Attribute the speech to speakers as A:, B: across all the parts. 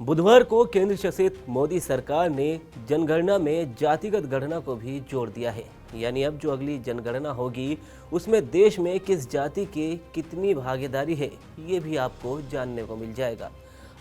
A: बुधवार को केंद्र शासित मोदी सरकार ने जनगणना में जातिगत गणना को भी जोड़ दिया है। यानी अब जो अगली जनगणना होगी उसमें देश में किस जाति के कितनी भागीदारी है ये भी आपको जानने को मिल जाएगा।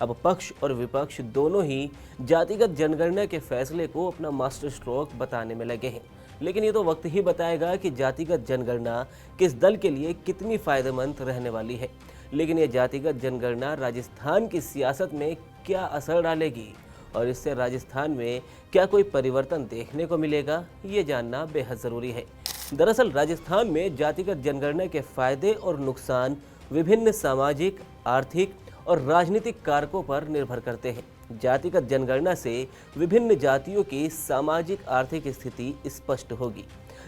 A: अब पक्ष और विपक्ष दोनों ही जातिगत जनगणना के फैसले को अपना मास्टर स्ट्रोक बताने में लगे हैं, लेकिन ये तो वक्त ही बताएगा कि जातिगत जनगणना किस दल के लिए कितनी फायदेमंद रहने वाली है। लेकिन ये जातिगत जनगणना राजस्थान की सियासत में क्या असर डालेगी और इससे राजस्थान में क्या कोई परिवर्तन देखने को मिलेगा, ये जानना बेहद ज़रूरी है। दरअसल राजस्थान में जातिगत जनगणना के फायदे और नुकसान विभिन्न सामाजिक, आर्थिक और राजनीतिक कारकों पर निर्भर करते हैं। जातिगत जनगणना से विभिन्न जातियों की सामाजिक आर्थिक स्थिति स्पष्ट होगी,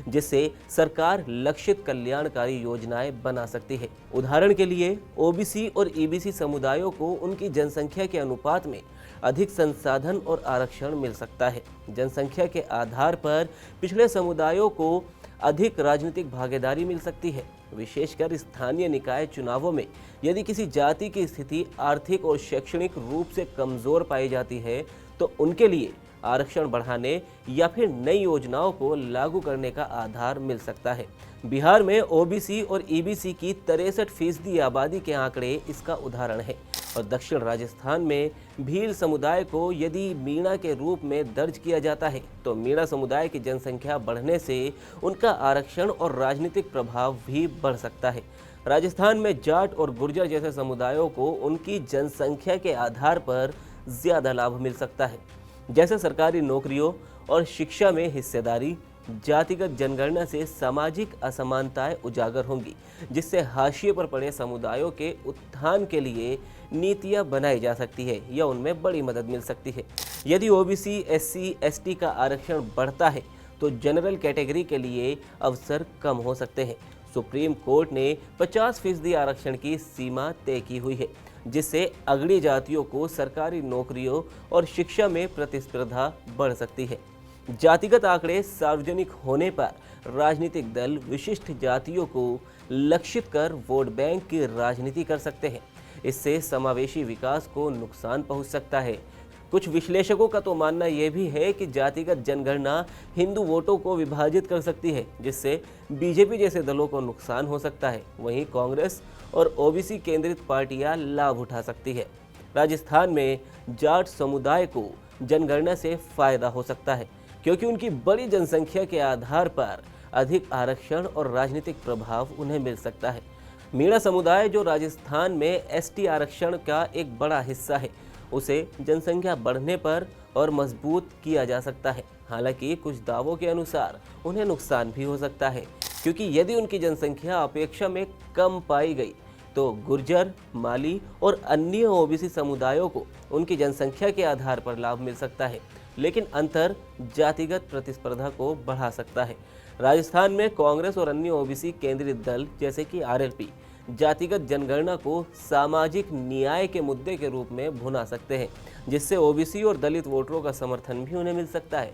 A: जिससे सरकार लक्षित कल्याणकारी योजनाएं बना सकती है। उदाहरण के लिए ओबीसी और ईबीसी समुदायों को उनकी जनसंख्या के अनुपात में अधिक संसाधन और आरक्षण मिल सकता है। जनसंख्या के आधार पर पिछड़े समुदायों को अधिक राजनीतिक भागीदारी मिल सकती है। विशेषकर स्थानीय निकाय चुनावों में यदि किसी जाति की स्थिति आर्थिक और शैक्षणिक रूप से कमजोर पाई जाती है तो उनके लिए आरक्षण बढ़ाने या फिर नई योजनाओं को लागू करने का आधार मिल सकता है। बिहार में ओबीसी और ईबीसी की 63% आबादी के आंकड़े इसका उदाहरण है और दक्षिण राजस्थान में भील समुदाय को यदि मीणा के रूप में दर्ज किया जाता है तो मीणा समुदाय की जनसंख्या बढ़ने से उनका आरक्षण और राजनीतिक प्रभाव भी बढ़ सकता है। राजस्थान में जाट और गुर्जर जैसे समुदायों को उनकी जनसंख्या के आधार पर ज़्यादा लाभ मिल सकता है, जैसे सरकारी नौकरियों और शिक्षा में हिस्सेदारी। जातिगत जनगणना से सामाजिक असमानताएं उजागर होंगी, जिससे हाशिए पर पड़े समुदायों के उत्थान के लिए नीतियां बनाई जा सकती है या उनमें बड़ी मदद मिल सकती है। यदि ओबीसी, एससी, एसटी का आरक्षण बढ़ता है तो जनरल कैटेगरी के लिए अवसर कम हो सकते हैं। सुप्रीम कोर्ट ने 50% आरक्षण की सीमा तय की हुई है, जिससे अगड़ी जातियों को सरकारी नौकरियों और शिक्षा में प्रतिस्पर्धा बढ़ सकती है। जातिगत आंकड़े सार्वजनिक होने पर राजनीतिक दल विशिष्ट जातियों को लक्षित कर वोट बैंक की राजनीति कर सकते हैं। इससे समावेशी विकास को नुकसान पहुंच सकता है। कुछ विश्लेषकों का तो मानना यह भी है कि जातिगत जनगणना हिंदू वोटों को विभाजित कर सकती है, जिससे बीजेपी जैसे दलों को नुकसान हो सकता है। वहीं कांग्रेस और ओबीसी केंद्रित पार्टियां लाभ उठा सकती है। राजस्थान में जाट समुदाय को जनगणना से फायदा हो सकता है, क्योंकि उनकी बड़ी जनसंख्या के आधार पर अधिक आरक्षण और राजनीतिक प्रभाव उन्हें मिल सकता है। मीणा समुदाय, जो राजस्थान में एसटी आरक्षण का एक बड़ा हिस्सा है, उसे जनसंख्या बढ़ने पर और मजबूत किया जा सकता है। हालांकि कुछ दावों के अनुसार उन्हें नुकसान भी हो सकता है, क्योंकि यदि उनकी जनसंख्या अपेक्षा में कम पाई गई तो गुर्जर, माली और अन्य ओबीसी समुदायों को उनकी जनसंख्या के आधार पर लाभ मिल सकता है, लेकिन अंतर जातिगत प्रतिस्पर्धा को बढ़ा सकता है। राजस्थान में कांग्रेस और अन्य ओबीसी केंद्रित दल जैसे कि आरएलपी जातिगत जनगणना को सामाजिक न्याय के मुद्दे के रूप में भुना सकते हैं, जिससे ओबीसी और दलित वोटरों का समर्थन भी उन्हें मिल सकता है।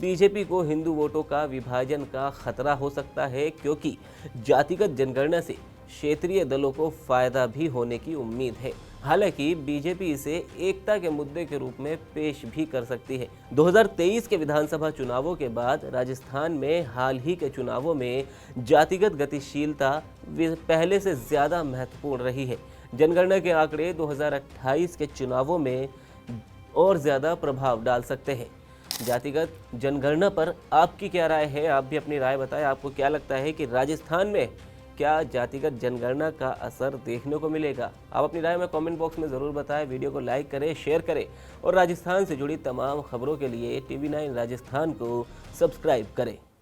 A: बीजेपी को हिंदू वोटों का विभाजन का खतरा हो सकता है, क्योंकि जातिगत जनगणना से क्षेत्रीय दलों को फायदा भी होने की उम्मीद है। हालांकि बीजेपी इसे एकता के मुद्दे के रूप में पेश भी कर सकती है। 2023 के विधानसभा चुनावों के बाद राजस्थान में हाल ही के चुनावों में जातिगत गतिशीलता पहले से ज़्यादा महत्वपूर्ण रही है। जनगणना के आंकड़े 2028 के चुनावों में और ज़्यादा प्रभाव डाल सकते हैं। जातिगत जनगणना पर आपकी क्या राय है? आप भी अपनी राय बताएं। आपको क्या लगता है कि राजस्थान में क्या जातिगत जनगणना का असर देखने को मिलेगा? आप अपनी राय में कमेंट बॉक्स में ज़रूर बताएं। वीडियो को लाइक करें, शेयर करें और राजस्थान से जुड़ी तमाम खबरों के लिए TV9 राजस्थान को सब्सक्राइब करें।